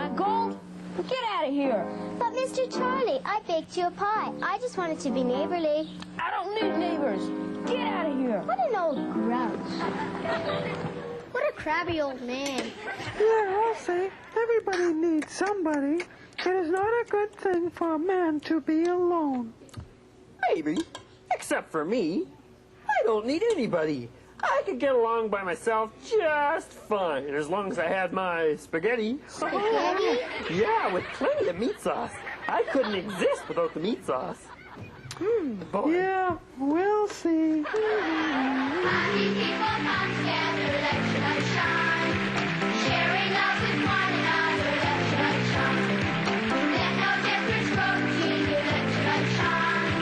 want gold? Get out of here. But, Mr. Charlie, I baked you a pie. I just wanted to be neighborly. I don't need neighbors. Get out of here. What an old grouch. What a crabby old man. Yeah, I'll say. Everybody needs somebody. It is not a good thing for a man to be alone. Maybe. Except for me. I don't need anybody. I could get along by myself just fine, as long as I had my spaghetti. Spaghetti? Yeah, with plenty of meat sauce. I couldn't exist without the meat sauce. Boy. Yeah, we'll see. Happy people come together, let your light shine. Sharing love with one another, let your light shine. Let no difference grow between you, let your light shine.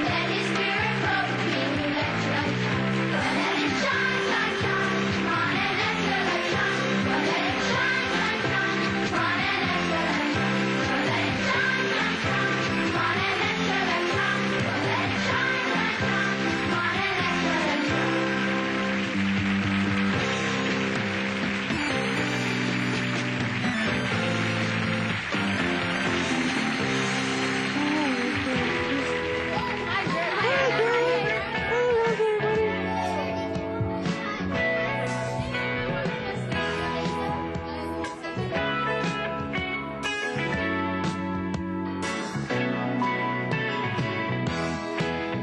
Let His Spirit grow between you, let your light shine. Let it shine, shine, shine. Come on and let your light shine. Let it shine, shine, shine. Come on and let your light shine. Let it shine, shine, shine. Come on and let your light shine. Let it shine, shine, shine. Come on and let your light shine.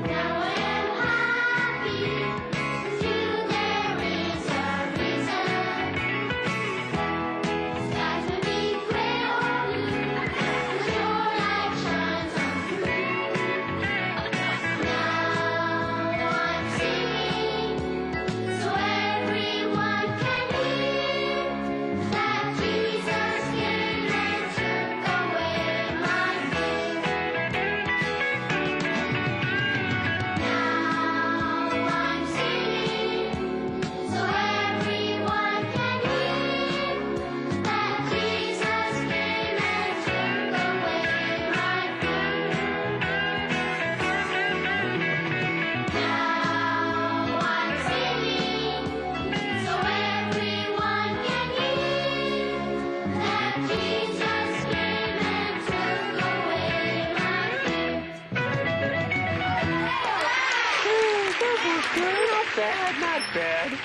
Now I am happy, with you there is a reason. Skies may be gray or blue, but your light shines on through. Now I'm singing, so everyone can hear that Jesus came and took away my fear. Now I'm singing, so everyone can hear that Jesus came and took away my fear. Now I'm singing, so everyone can hear that Jesus came and took away my fear. Not bad, not bad.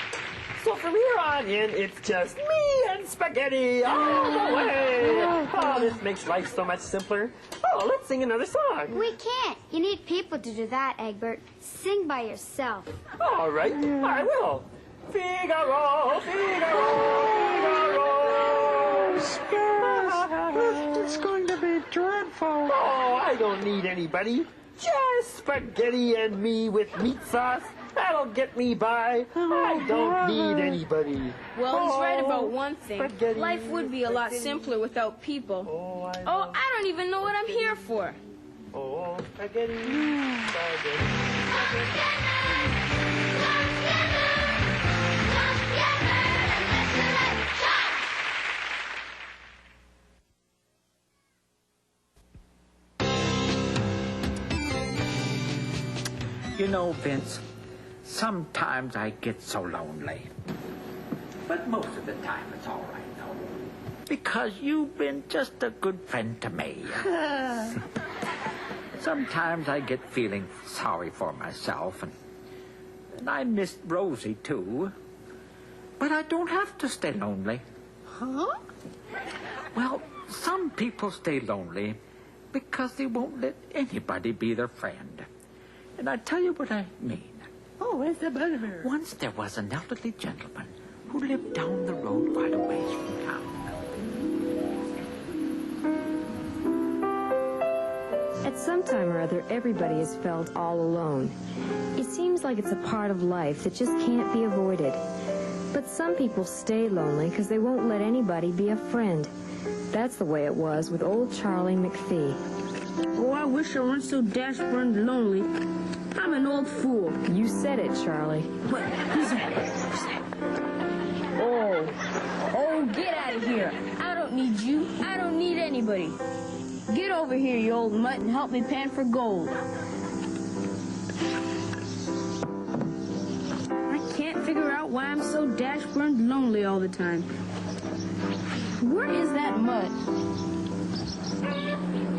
So from here on in, it's just me and spaghetti all the way. Oh, this makes life so much simpler. Oh, let's sing another song. We can't. You need people to do that, Egbert. Sing by yourself. All right, I will. Figaro, Figaro, Figaro. It's going to be dreadful. Oh, I don't need anybody. Just spaghetti and me with meat sauce. That'll get me by. I don't need anybody. Well, he's right Oh, about one thing. spaghetti, Life would be a lot spaghetti. simpler without people. Oh, I Oh, know. I don't even know what I'm here for. Oh, spaghetti, spaghetti. You know, Vince, sometimes I get so lonely. But most of the time it's all right, though. Because you've been just a good friend to me. Sometimes I get feeling sorry for myself, and I miss Rosie, too. But I don't have to stay lonely. Huh? Well, some people stay lonely because they won't let anybody be their friend. And I tell you what I mean. Oh, where's the butterbeer? Once there was an elderly gentleman who lived down the road quite a ways from town. At some time or other, everybody has felt all alone. It seems like it's a part of life that just can't be avoided. But some people stay lonely because they won't let anybody be a friend. That's the way it was with old Charlie McPhee. Oh, I wish I weren't so dash-burned lonely. I'm an old fool. You said it, Charlie. What? Who's that? Who's that? Oh, get out of here. I don't need you. I don't need anybody. Get over here, you old mutt, and help me pan for gold. I can't figure out why I'm so dash-burned lonely all the time. Where is that mud?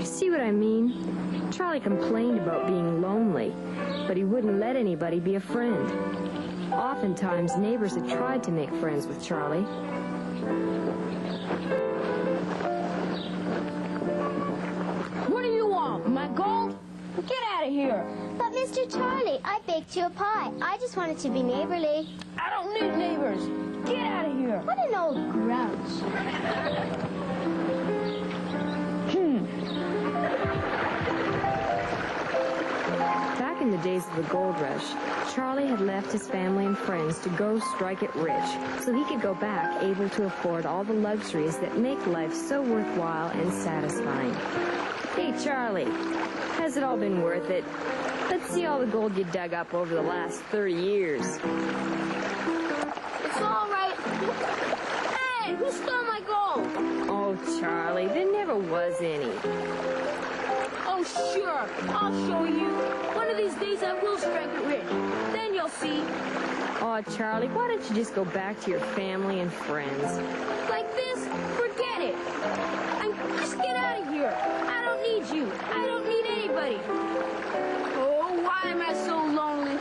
See what I mean? Charlie complained about being lonely, but he wouldn't let anybody be a friend. Oftentimes, neighbors had tried to make friends with Charlie. What do you want? My gold? Get out of here. But Mr. Charlie, I baked you a pie. I just wanted to be neighborly. I don't need neighbors. Get out of here. What an old grouch. Back in the days of the gold rush, Charlie had left his family and friends to go strike it rich so he could go back able to afford all the luxuries that make life so worthwhile and satisfying. Hey, Charlie, has it all been worth it? Let's see all the gold you dug up over the last 30 years. It's all right. Hey, who stole my gold? Oh, Charlie, there never was any. Oh, sure. I'll show you. One of these days I will strike it rich. Then you'll see. Oh, Charlie, why don't you just go back to your family and friends? Like this? Forget it. Just get out of here. I don't need you. I don't need anybody. Oh, why am I so lonely?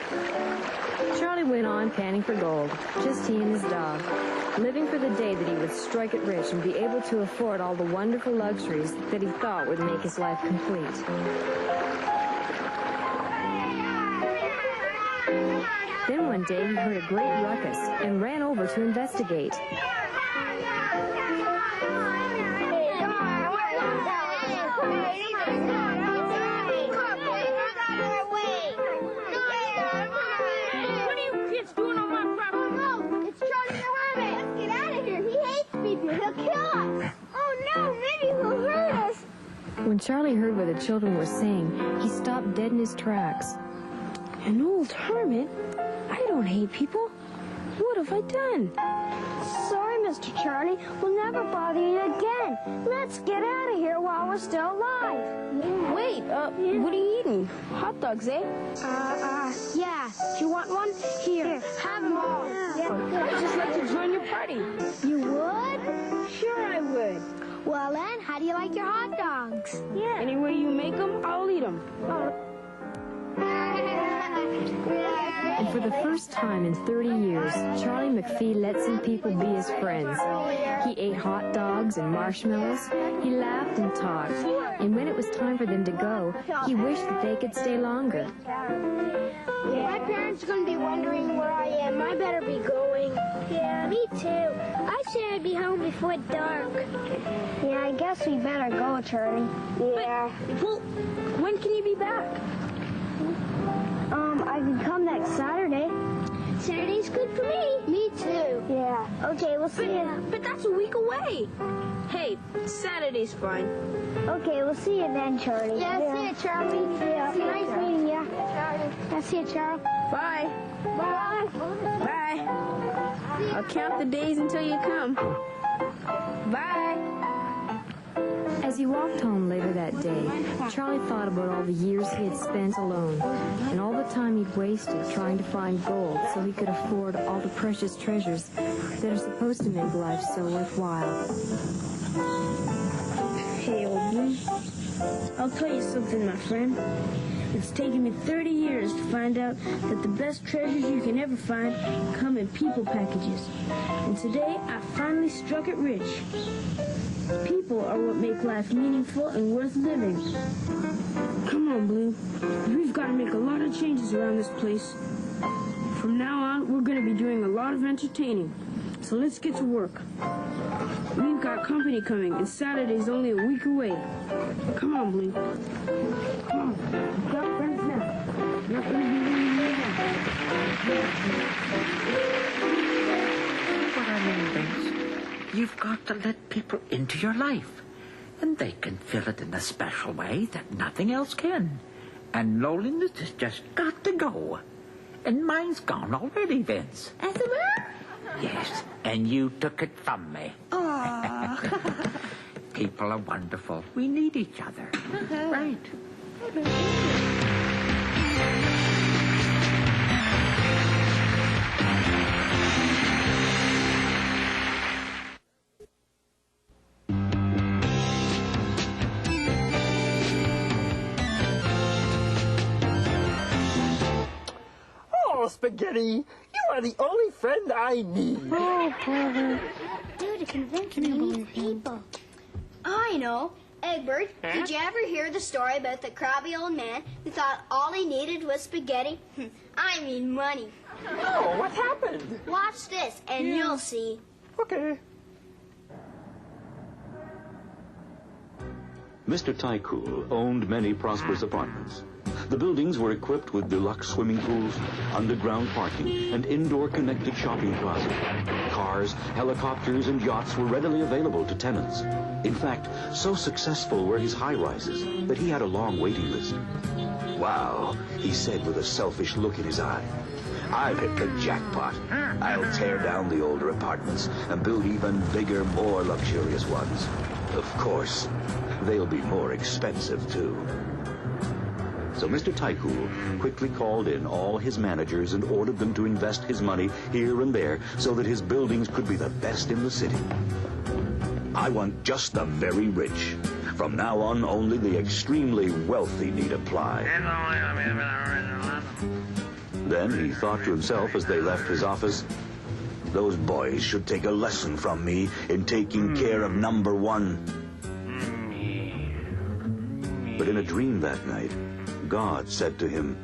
Charlie went on panning for gold, just he and his dog, living for the day that he would strike it rich and be able to afford all the wonderful luxuries that he thought would make his life complete. Then one day he heard a great ruckus and ran over to investigate. What are you kids doing on my property? No, it's Charlie the Hermit. Let's get out of here. He hates people. He'll kill us. Oh, no, maybe he'll hurt us. When Charlie heard what the children were saying, he stopped dead in his tracks. An old hermit? I don't hate people. What have I done? Sorry, Mr. Charlie. We'll never bother you again. Let's get out of here while we're still alive. Wait, what are you eating? Hot dogs, eh? Yeah. Do you want one? Here, have them all. I'd just like to join your party. You would? Sure I would. Well, then, how do you like your hot dogs? Yeah. Any way you make them, I'll eat them. And for the first time in 30 years, Charlie McPhee let some people be his friends. He ate hot dogs and marshmallows. He laughed and talked. And when it was time for them to go, he wished that they could stay longer. My parents are going to be wondering where I am. I better be going. Yeah, me too. I said I'd be home before dark. Yeah, I guess we better go, Charlie. Yeah. Well, when can you be back? I can come next Saturday. Saturday's good for me. Me too. Yeah. Okay, we'll see you. But that's a week away. Hey, Saturday's fine. Okay, we'll see you then, Charlie. Yeah, see you, Charlie. Yeah. It's nice meeting you. Yeah, see you, Charlie. Bye. Bye. Bye. I'll count the days until you come. Bye. As he walked home later that day, Charlie thought about all the years he had spent alone and all the time he'd wasted trying to find gold so he could afford all the precious treasures that are supposed to make life so worthwhile. Hey, old Blue. I'll tell you something, my friend. It's taken me 30 years to find out that the best treasures you can ever find come in people packages. And today, I finally struck it rich. People are what make life meaningful and worth living. Come on, Blue. We've got to make a lot of changes around this place. From now on, we're going to be doing a lot of entertaining. So let's get to work. We've got company coming, and Saturday's only a week away. Come on, Blue. Come on. We've got friends now. Not going to be leaving What I mean, Vince, you've got to let people into your life, and they can fill it in a special way that nothing else can. And loneliness has just got to go. And mine's gone already, Vince. Yes, and you took it from me. People are wonderful. We need each other. Right. Oh, Spaghetti, you are the only friend I need. Oh, brother. Do to convince these people. I know. Egbert, did you ever hear the story about the crabby old man who thought all he needed was spaghetti? I mean money. Oh, what happened? Watch this, and you'll see. Okay. Mr. Tycool owned many prosperous apartments. The buildings were equipped with deluxe swimming pools, underground parking, and indoor connected shopping plazas. Cars, helicopters, and yachts were readily available to tenants. In fact, so successful were his high-rises that he had a long waiting list. "Wow," he said with a selfish look in his eye. "I've hit the jackpot. I'll tear down the older apartments and build even bigger, more luxurious ones. Of course, they'll be more expensive, too." So Mr. Tycool quickly called in all his managers and ordered them to invest his money here and there so that his buildings could be the best in the city. "I want just the very rich. From now on, only the extremely wealthy need apply." Then he thought to himself as they left his office, "Those boys should take a lesson from me in taking care of number one." But in a dream that night, God said to him,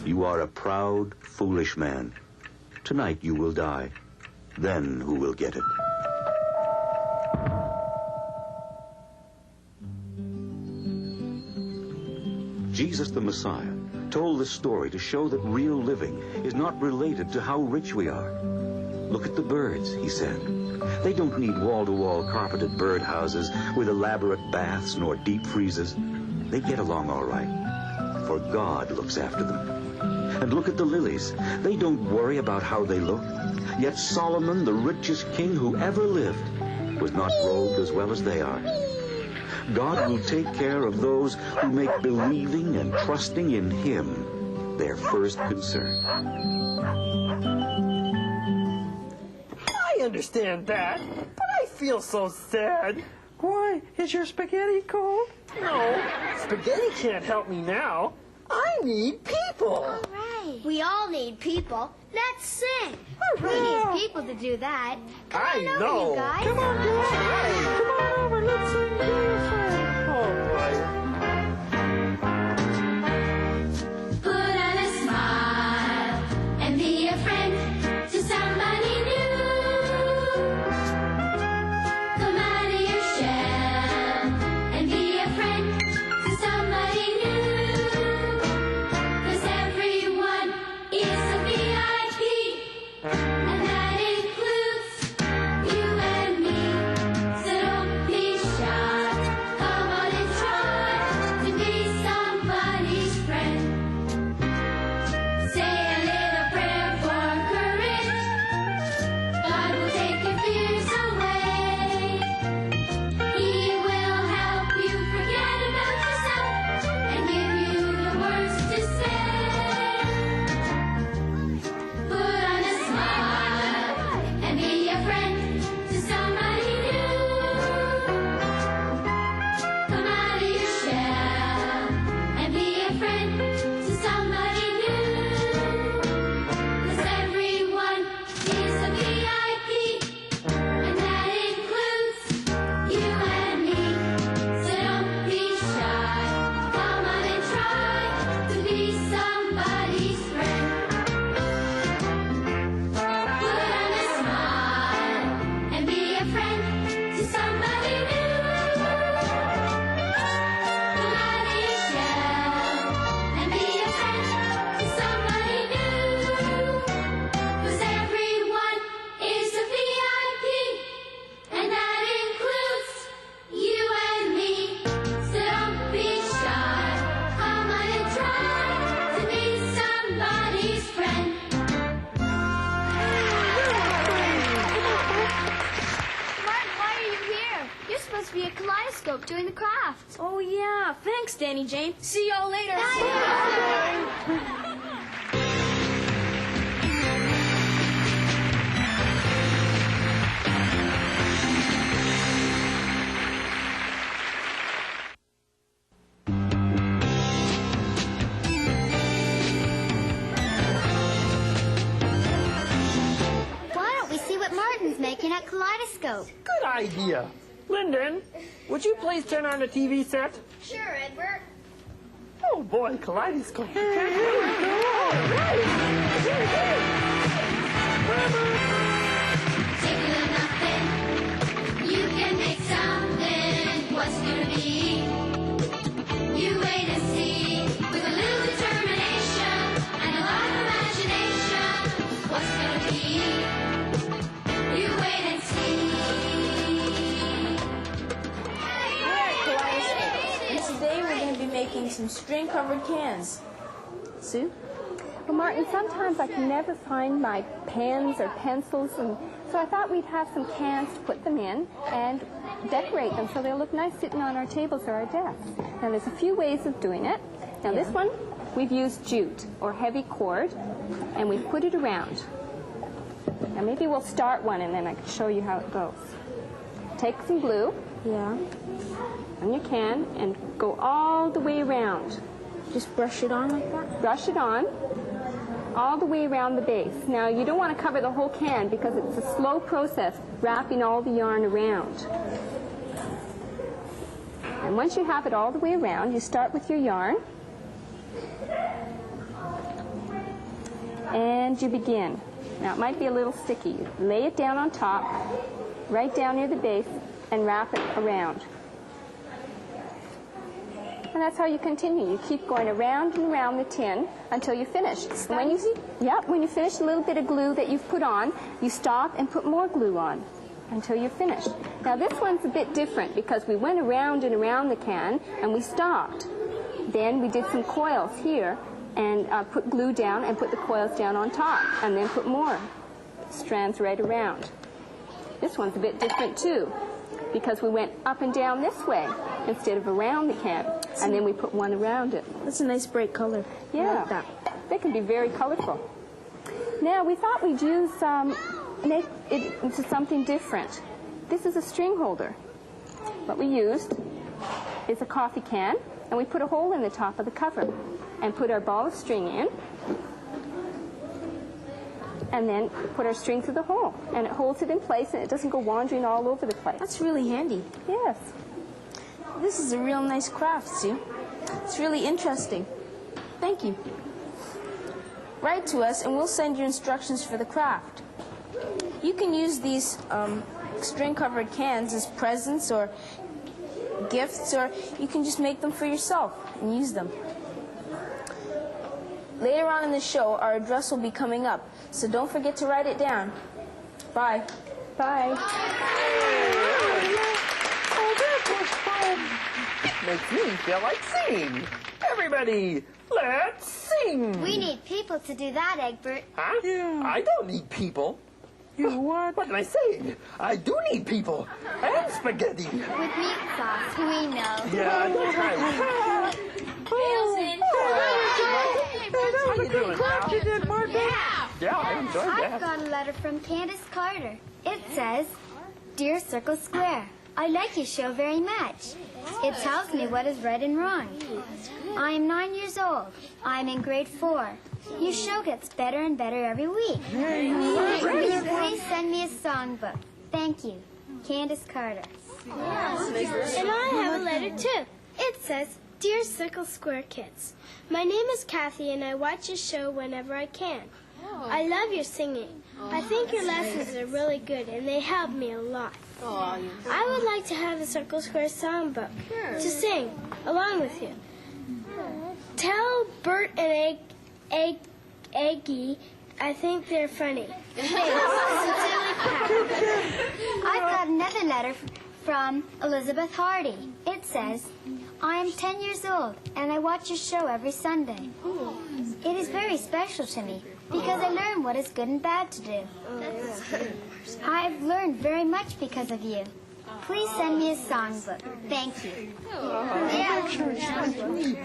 "You are a proud, foolish man. Tonight you will die. Then who will get it?" Jesus the Messiah told this story to show that real living is not related to how rich we are. "Look at the birds," he said. "They don't need wall-to-wall carpeted birdhouses with elaborate baths nor deep freezes. They get along all right, for God looks after them. And look at the lilies. They don't worry about how they look. Yet Solomon, the richest king who ever lived, was not robed as well as they are. God will take care of those who make believing and trusting in Him their first concern." I understand that, but I feel so sad. Why, is your spaghetti cold? No, spaghetti can't help me now. I need people. Right. We all need people. Let's sing. We need people to do that. Come I on over, know. you guys. Come on, guys. Come on over. Let's sing beautiful. Oh, boy. Put on a smile and be a friend to somebody new. Come out of your shell and be a friend to somebody new. 'Cause everyone is a VIP, and that includes you and me. So don't be shy. Come on and try to be somebody's friend. Say a little prayer for courage. God will take your fears away. He will help you forget about yourself and give you the words to say. Put on a smile and be a friend to somebody new. Come out of your shell and be a friend to somebody new. 'Cause everyone is a VIP, and that includes you and me. So don't be shy. Come on and try to be somebody's friend. Put on a smile and be a friend to somebody new. Come out of your shell and be a friend to somebody new. 'Cause everyone is a VIP, and that includes you and me. So don't be shy. Come on and try to be somebody's friend. Mark, why are you here? You're supposed to be a kaleidoscope doing the crafts. Oh, yeah. Thanks, Danny Jane. See y'all later. kaleidoscope. Good idea. Lyndon, would you please turn on the TV set? Sure, Edward. Oh boy, kaleidoscope. Tickling nothing. You can make something. What's gonna be? You wait and see. With a little determination and a lot of imagination. What's gonna be? You wait and see. And today we're going to be making some string-covered cans. Sue? Well, Martin, sometimes I can never find my pens or pencils, and so I thought we'd have some cans to put them in and decorate them so they'll look nice sitting on our tables or our desks. Now, there's a few ways of doing it. Now, this one, we've used jute or heavy cord, and we've put it around. Now, maybe we'll start one, and then I can show you how it goes. Take some glue. Yeah. On your can and go all the way around. Just brush it on like that? Brush it on all the way around the base. Now, you don't want to cover the whole can because it's a slow process wrapping all the yarn around. And once you have it all the way around, you start with your yarn and you begin. Now, it might be a little sticky. You lay it down on top, right down near the base, and wrap it around. And that's how you continue. You keep going around and around the tin until you finish. When you finish a little bit of glue that you've put on, you stop and put more glue on until you're finished. Now this one's a bit different because we went around and around the can and we stopped. Then we did some coils here and put glue down and put the coils down on top and then put more strands right around. This one's a bit different too, because we went up and down this way instead of around the can, and then we put one around it. That's a nice bright color. Yeah, I like that. They can be very colorful. Now, we thought we'd use, make it into something different. This is a string holder. What we used is a coffee can, and we put a hole in the top of the cover and put our ball of string in, and then put our string through the hole, and it holds it in place and it doesn't go wandering all over the place. That's really handy. Yes. This is a real nice craft, Sue. It's really interesting. Thank you. Write to us and we'll send you instructions for the craft. You can use these string-covered cans as presents or gifts, or you can just make them for yourself and use them. Later on in the show, our address will be coming up, so don't forget to write it down. Bye. Bye. Oh, that was fun. It makes me feel like singing. Everybody, let's sing. We need people to do that, Egbert. Huh? Yeah. I don't need people. You what? What am I saying? I do need people. And spaghetti. With meat sauce, we know. Yeah, that's right. How you doing, pal? You did, Martin. Yeah, I enjoyed I've that. got a letter from Candace Carter. It says, Dear Circle Square, I like your show very much. It tells me what is right and wrong. I am 9 years old. I am in grade 4. Your show gets better and better every week. Please send me a songbook. Thank you. Candace Carter. And I have a letter too. It says, Dear Circle Square Kids, my name is Kathy and I watch your show whenever I can. I love your singing. I think your lessons are really good and they help me a lot. I would like to have a Circle Square songbook to sing along with you. Tell Bert and Eggie I think they're funny. I've got another letter from Elizabeth Hardy. It says, I am 10 years old and I watch your show every Sunday. It is very special to me because I learn what is good and bad to do. I've learned very much because of you. Please send me a songbook. Thank you.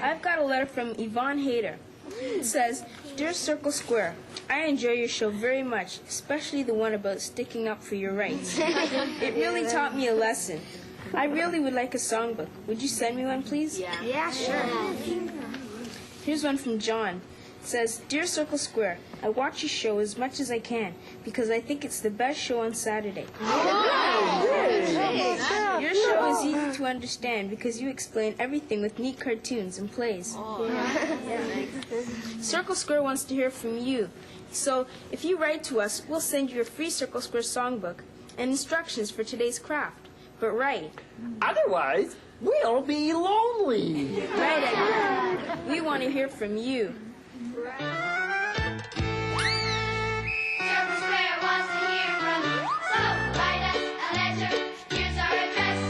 I've got a letter from Yvonne Hayter. It says, Dear Circle Square, I enjoy your show very much, especially the one about sticking up for your rights. It really taught me a lesson. I really would like a songbook. Would you send me one, please? Yeah, sure. Here's one from John. It says, Dear Circle Square, I watch your show as much as I can because I think it's the best show on Saturday. Your show is easy to understand because you explain everything with neat cartoons and plays. Circle Square wants to hear from you. So if you write to us, we'll send you a free Circle Square songbook and instructions for today's craft. But write. Otherwise, we'll be lonely. Right, Edgar. We want to hear from you. Circle Square wants to hear from you. So write us a letter. Here's our address.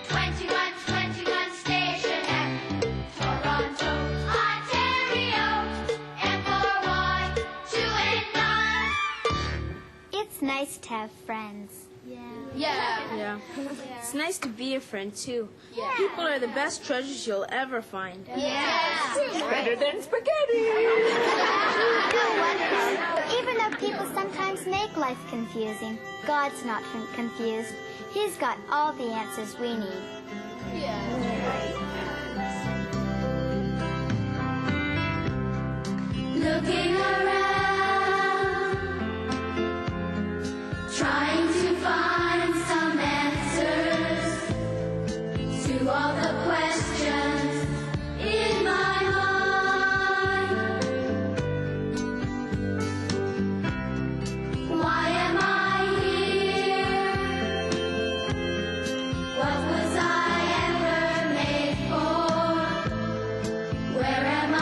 2121 Station F, Toronto, Ontario. M4Y 2 and 9. It's nice to have friends. Yeah. It's nice to be a friend, too. People are the best treasures you'll ever find. Better than spaghetti. Even though people sometimes make life confusing, God's not confused. He's got all the answers we need. Looking around, trying to find some answers to all the questions in my mind. Why am I here? What was I ever made for? Where am I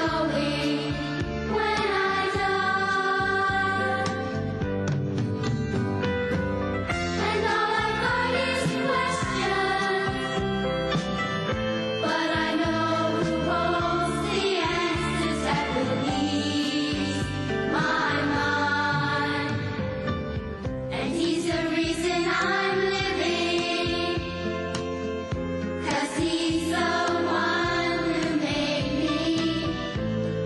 going when I die? And all I've got is questions, but I know who holds the answers that will ease my mind. And he's the reason I'm living, 'cause he's the one who made me.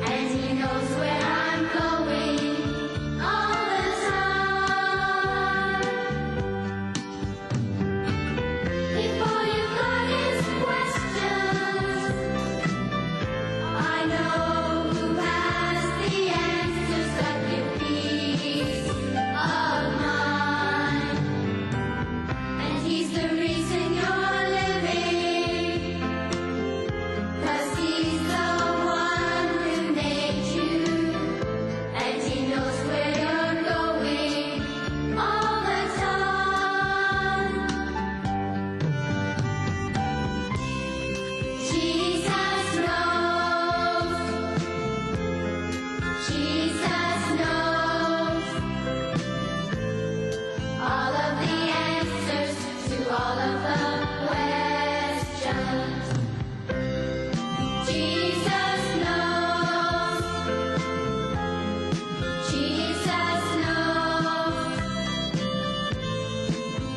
And he knows where I'm going all the time. If all you've got is questions, I know who has the answers that give peace of mind. And he's the reason you're living, 'cause he's the one who made you, and he knows where you're going all the time. Jesus knows, Jesus knows all of the answers to all of the questions. Jesus knows, Jesus knows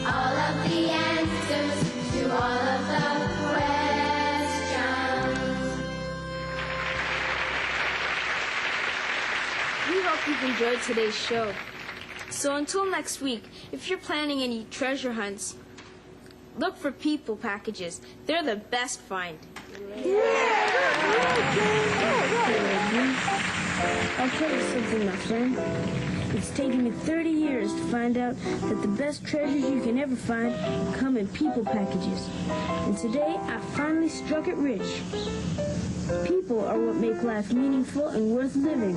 all of the answers to all of the questions. We hope you've enjoyed today's show. So until next week, if you're planning any treasure hunts, look for people packages. They're the best find. I'll tell you something, my friend. It's taken me 30 years to find out that the best treasures you can ever find come in people packages. And today, I finally struck it rich. People are what make life meaningful and worth living.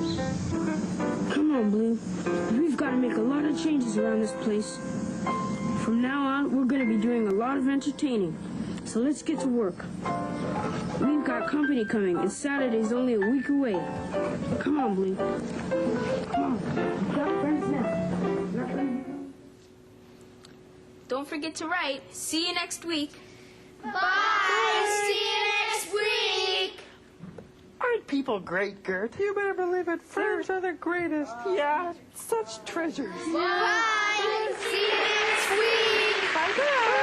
Come on, Blue. We've got to make a lot of changes around this place. From now on, we're going to be doing a lot of entertaining. So let's get to work. We've got company coming, and Saturday's only a week away. Come on, Blue. Come on. We've got friends now. Not friends. Don't forget to write. See you next week. Bye! See you next week! Aren't people great, Gert? You better believe it. Friends are the greatest. Yeah, such treasures. Bye! See you next week! Bye-bye.